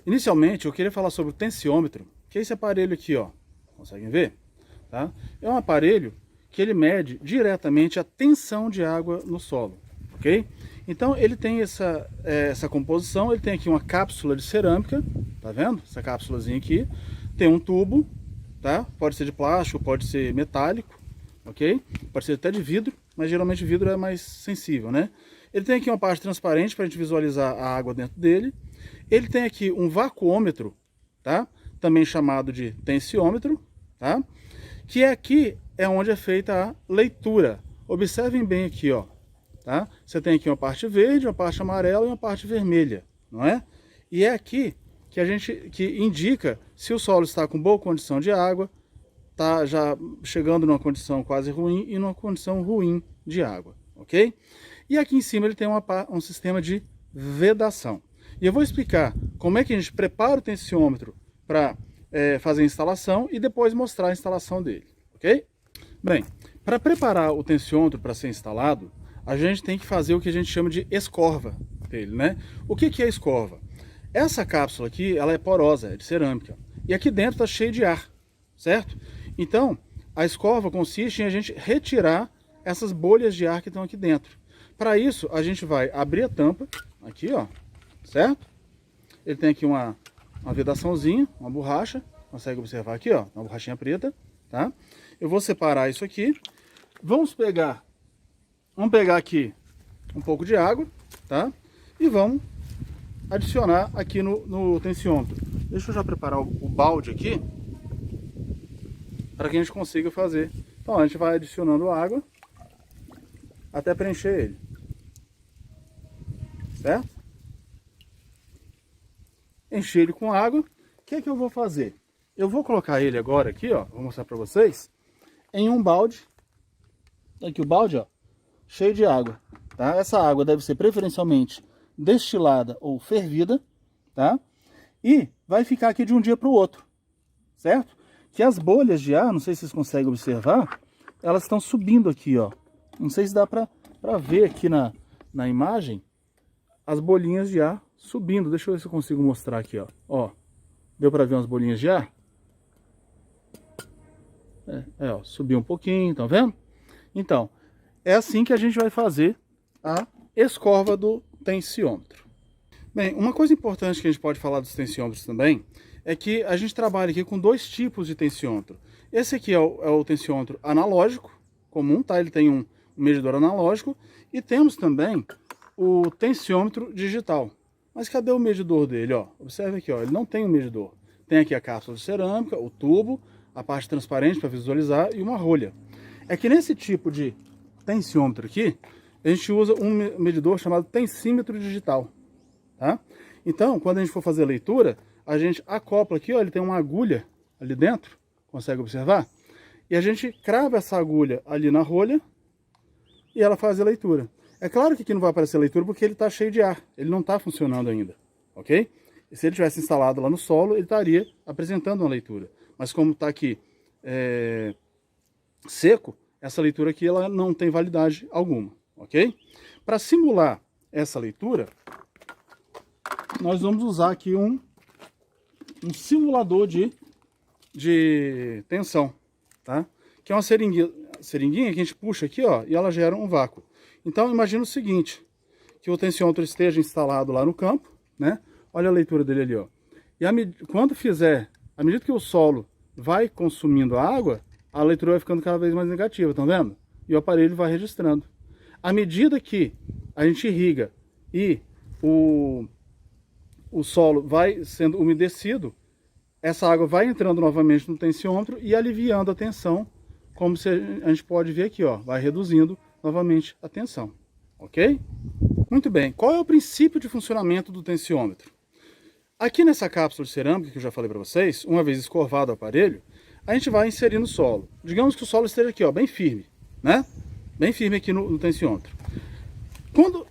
Inicialmente, eu queria falar sobre o tensiômetro, que é esse aparelho aqui, ó. Conseguem ver? Tá? É um aparelho que ele mede diretamente a tensão de água no solo, ok? Então ele tem essa composição, ele tem aqui uma cápsula de cerâmica, tá vendo? Essa cápsulazinha aqui, tem um tubo, tá? Pode ser de plástico, pode ser metálico, ok? Pode ser até de vidro, mas geralmente vidro é mais sensível, né? Ele tem aqui uma parte transparente para a gente visualizar a água dentro dele. Ele tem aqui um vacuômetro, tá? Também chamado de tensiômetro, tá? Que aqui é onde é feita a leitura. Observem bem aqui, ó, tá? Você tem aqui uma parte verde, uma parte amarela e uma parte vermelha, não é? E é aqui que indica se o solo está com boa condição de água, tá já chegando numa condição quase ruim e numa condição ruim de água, ok? E aqui em cima ele tem um sistema de vedação. E eu vou explicar como é que a gente prepara o tensiômetro para fazer a instalação e depois mostrar a instalação dele, ok? Bem, para preparar o tensiômetro para ser instalado, a gente tem que fazer o que a gente chama de escorva dele, né? O que é escorva? Essa cápsula aqui, ela é porosa, é de cerâmica, e aqui dentro está cheio de ar, certo? Então, a escorva consiste em a gente retirar essas bolhas de ar que estão aqui dentro. Para isso, a gente vai abrir a tampa, aqui ó, certo? Ele tem aqui uma vedaçãozinha, uma borracha, consegue observar aqui ó, uma borrachinha preta, tá? Eu vou separar isso aqui, vamos pegar aqui um pouco de água, tá? E vamos adicionar aqui no tensiômetro. Deixa eu já preparar o balde aqui, para que a gente consiga fazer. Então a gente vai adicionando água até preencher ele, certo? Encher ele com água. O que é que eu vou fazer? Eu vou colocar ele agora aqui, ó, vou mostrar para vocês, em um balde. Aqui o balde, ó, cheio de água, tá? Essa água deve ser preferencialmente destilada ou fervida, tá? E vai ficar aqui de um dia para o outro, certo? Que as bolhas de ar, não sei se vocês conseguem observar, elas estão subindo aqui, ó. Não sei se dá para ver aqui na imagem as bolinhas de ar subindo. Deixa eu ver se eu consigo mostrar aqui, ó. Ó, deu para ver umas bolinhas de ar? Ó, subiu um pouquinho, tá vendo? Então, é assim que a gente vai fazer a escorva do tensiômetro. Bem, uma coisa importante que a gente pode falar dos tensiômetros também é que a gente trabalha aqui com dois tipos de tensiômetro. Esse aqui é o tensiômetro analógico, comum, tá? Ele tem um medidor analógico, e temos também o tensiômetro digital. Mas cadê o medidor dele, ó? Observe aqui, ó, ele não tem um medidor. Tem aqui a cápsula de cerâmica, o tubo, a parte transparente para visualizar e uma rolha. É que nesse tipo de tensiômetro aqui, a gente usa um medidor chamado tensímetro digital, tá? Então, quando a gente for fazer a leitura, a gente acopla aqui, ó, ele tem uma agulha ali dentro, consegue observar? E a gente crava essa agulha ali na rolha e ela faz a leitura. É claro que aqui não vai aparecer a leitura porque ele está cheio de ar, ele não está funcionando ainda, ok? E se ele tivesse instalado lá no solo, ele estaria apresentando uma leitura. Mas como está aqui seco, essa leitura aqui ela não tem validade alguma, ok? Para simular essa leitura, nós vamos usar aqui um simulador de tensão, tá? Que é uma seringuinha que a gente puxa aqui, ó, e ela gera um vácuo. Então imagina o seguinte, que o tensiômetro esteja instalado lá no campo, né? Olha a leitura dele ali, ó. E quando fizer, à medida que o solo vai consumindo a água, a leitura vai ficando cada vez mais negativa, estão vendo? E o aparelho vai registrando. À medida que a gente irriga e o solo vai sendo umedecido, essa água vai entrando novamente no tensiômetro e aliviando a tensão, como a gente pode ver aqui, ó, vai reduzindo novamente a tensão, ok? Muito bem, qual é o princípio de funcionamento do tensiômetro? Aqui nessa cápsula de cerâmica que eu já falei para vocês, uma vez escorvado o aparelho, a gente vai inserir no solo. Digamos que o solo esteja aqui, ó, bem firme, né? Bem firme aqui no tensiômetro.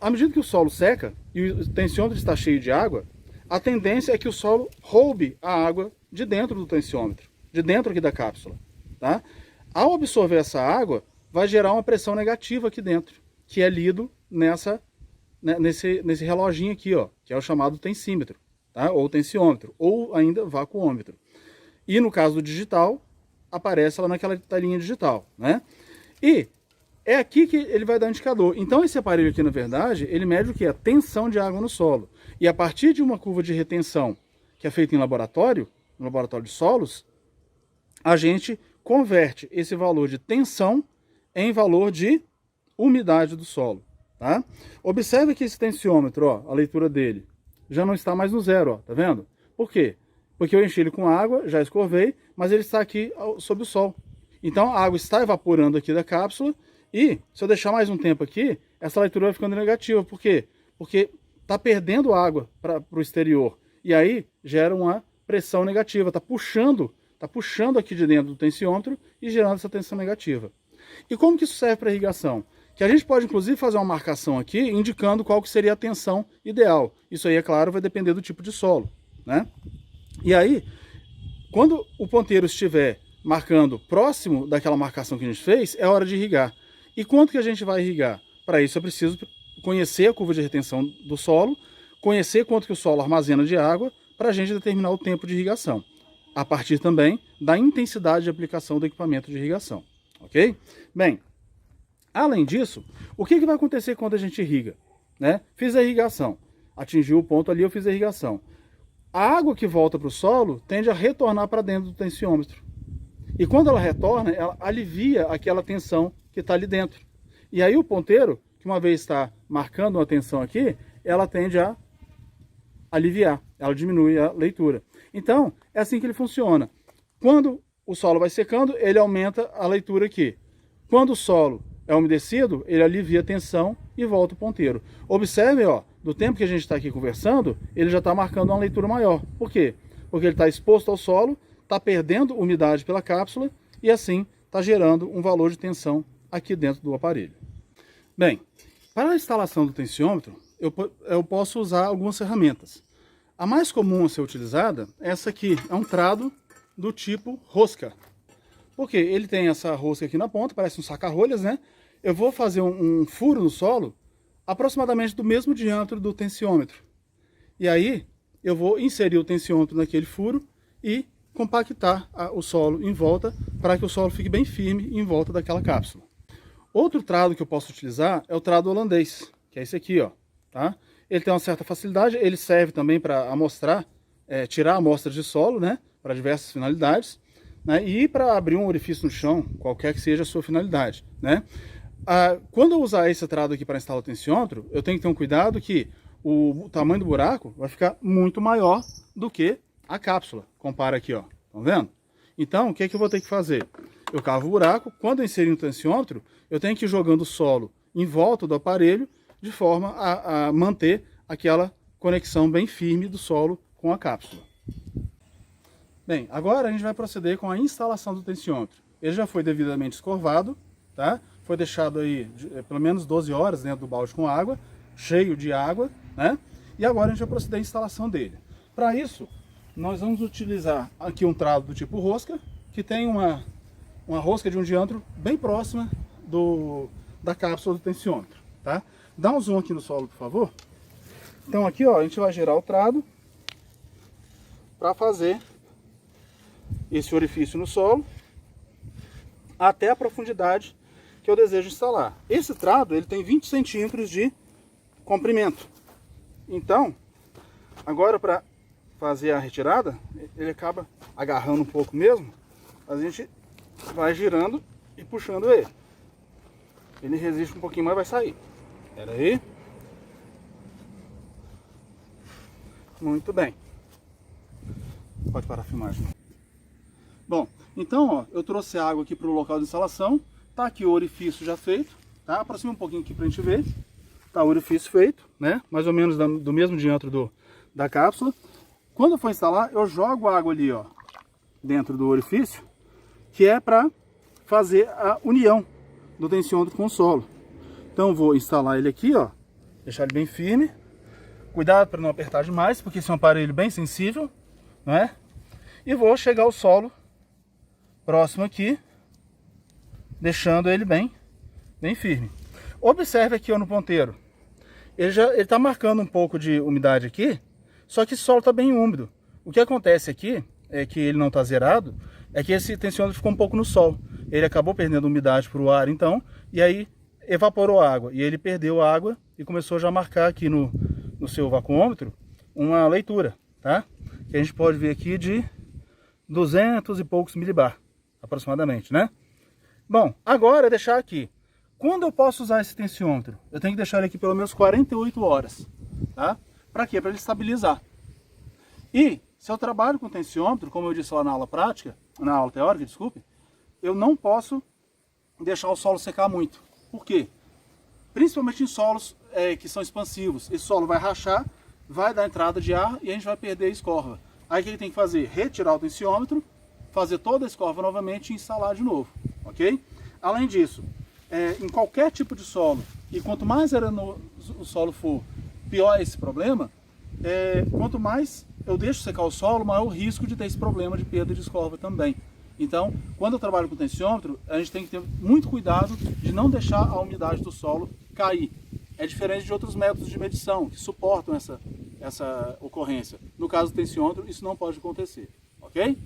À medida que o solo seca e o tensiômetro está cheio de água, a tendência é que o solo roube a água de dentro do tensiômetro, de dentro aqui da cápsula, tá? Ao absorver essa água, vai gerar uma pressão negativa aqui dentro, que é lido nesse reloginho aqui, ó, que é o chamado tensímetro, tá? Ou tensiômetro, ou ainda vacuômetro. E no caso do digital, aparece lá naquela telinha digital, né? E é aqui que ele vai dar indicador. Então esse aparelho aqui, na verdade, ele mede o que? A tensão de água no solo. E a partir de uma curva de retenção que é feita em laboratório, no laboratório de solos, a gente converte esse valor de tensão em valor de umidade do solo, tá? Observe que esse tensiômetro, ó, a leitura dele, já não está mais no zero, ó, tá vendo? Por quê? Porque eu enchi ele com água, já escorvei, mas ele está aqui sob o sol. Então a água está evaporando aqui da cápsula e se eu deixar mais um tempo aqui, essa leitura vai ficando negativa. Por quê? Porque está perdendo água para o exterior e aí gera uma pressão negativa, está puxando aqui de dentro do tensiômetro e gerando essa tensão negativa. E como que isso serve para irrigação? Que a gente pode inclusive fazer uma marcação aqui indicando qual que seria a tensão ideal. Isso aí, é claro, vai depender do tipo de solo, né? E aí, quando o ponteiro estiver marcando próximo daquela marcação que a gente fez, é hora de irrigar. E quanto que a gente vai irrigar? Para isso eu preciso conhecer a curva de retenção do solo, conhecer quanto que o solo armazena de água, para a gente determinar o tempo de irrigação. A partir também da intensidade de aplicação do equipamento de irrigação. Ok? Bem, além disso, o que vai acontecer quando a gente irriga? Né? Fiz a irrigação, atingiu o ponto ali, eu fiz a irrigação. A água que volta para o solo tende a retornar para dentro do tensiômetro. E quando ela retorna, ela alivia aquela tensão que está ali dentro. E aí o ponteiro, que uma vez está marcando uma tensão aqui, ela tende a aliviar, ela diminui a leitura. Então, é assim que ele funciona. Quando o solo vai secando, ele aumenta a leitura aqui. Quando o solo é umedecido, ele alivia a tensão e volta o ponteiro. Observe, ó, do tempo que a gente está aqui conversando, ele já está marcando uma leitura maior. Por quê? Porque ele está exposto ao solo, está perdendo umidade pela cápsula e assim está gerando um valor de tensão aqui dentro do aparelho. Bem, para a instalação do tensiômetro, eu posso usar algumas ferramentas. A mais comum a ser utilizada, essa aqui, é um trado do tipo rosca. Porque ele tem essa rosca aqui na ponta, parece um saca-rolhas, né? Eu vou fazer um furo no solo aproximadamente do mesmo diâmetro do tensiômetro. E aí eu vou inserir o tensiômetro naquele furo e compactar o solo em volta para que o solo fique bem firme em volta daquela cápsula. Outro trado que eu posso utilizar é o trado holandês, que é esse aqui, ó, tá? Ele tem uma certa facilidade, ele serve também para amostrar, tirar amostras de solo, né? Para diversas finalidades, né? E para abrir um orifício no chão, qualquer que seja a sua finalidade, né? Quando eu usar esse trado aqui para instalar o tensiômetro, eu tenho que ter um cuidado que o tamanho do buraco vai ficar muito maior do que a cápsula. Compara aqui, ó. Estão vendo? Então, o que é que eu vou ter que fazer? Eu cavo o buraco, quando eu inserir no tensiômetro, eu tenho que ir jogando o solo em volta do aparelho, de forma a manter aquela conexão bem firme do solo com a cápsula. Bem, agora a gente vai proceder com a instalação do tensiômetro. Ele já foi devidamente escorvado, tá? Foi deixado aí pelo menos 12 horas dentro do balde com água, cheio de água, né? E agora a gente vai proceder à instalação dele. Para isso, nós vamos utilizar aqui um trado do tipo rosca, que tem uma rosca de um diâmetro bem próxima da cápsula do tensiômetro, tá? Dá um zoom aqui no solo, por favor. Então aqui, ó, a gente vai girar o trado para fazer esse orifício no solo até a profundidade que eu desejo instalar. Esse trado, ele tem 20 centímetros de comprimento. Então, agora para fazer a retirada, ele acaba agarrando um pouco mesmo, a gente vai girando e puxando ele. Ele resiste um pouquinho, mas vai sair. Espera aí. Muito bem. Pode parar a filmagem. Bom, então, ó, eu trouxe a água aqui para o local de instalação. Tá aqui o orifício já feito, tá? Aproxima um pouquinho aqui para a gente ver. Tá o orifício feito, né? Mais ou menos do mesmo diâmetro da cápsula. Quando eu for instalar, eu jogo a água ali, ó, dentro do orifício, que é para fazer a união do tensiômetro com o solo. Então eu vou instalar ele aqui, ó, deixar ele bem firme. Cuidado para não apertar demais, porque esse é um aparelho bem sensível, né? E vou chegar ao solo próximo aqui, deixando ele bem firme. Observe aqui, ó, no ponteiro. Ele está marcando um pouco de umidade aqui, Só que esse solo está bem úmido. O que acontece aqui, é que ele não está zerado, é que esse tensiômetro ficou um pouco no sol. Ele acabou perdendo umidade para o ar, então, e aí evaporou a água. E ele perdeu a água e começou já a marcar aqui no seu vacuômetro uma leitura, tá? Que a gente pode ver aqui de 200 e poucos milibar, aproximadamente, né? Bom, agora deixar aqui. Quando eu posso usar esse tensiômetro? Eu tenho que deixar ele aqui pelo menos 48 horas, tá? Para quê? Para ele estabilizar. E se eu trabalho com tensiômetro, como eu disse lá na aula prática, na aula teórica, desculpe, eu não posso deixar o solo secar muito. Por quê? Principalmente em solos que são expansivos. Esse solo vai rachar, vai dar entrada de ar e a gente vai perder a escorva. Aí o que tem que fazer? Retirar o tensiômetro, fazer toda a escorva novamente e instalar de novo, ok? Além disso, em qualquer tipo de solo, e quanto mais arenoso o solo for, pior é esse problema, quanto mais eu deixo secar o solo, maior o risco de ter esse problema de perda de escorva também. Então, quando eu trabalho com tensiômetro, a gente tem que ter muito cuidado de não deixar a umidade do solo cair. É diferente de outros métodos de medição que suportam essa ocorrência. No caso do tensiômetro, isso não pode acontecer, ok?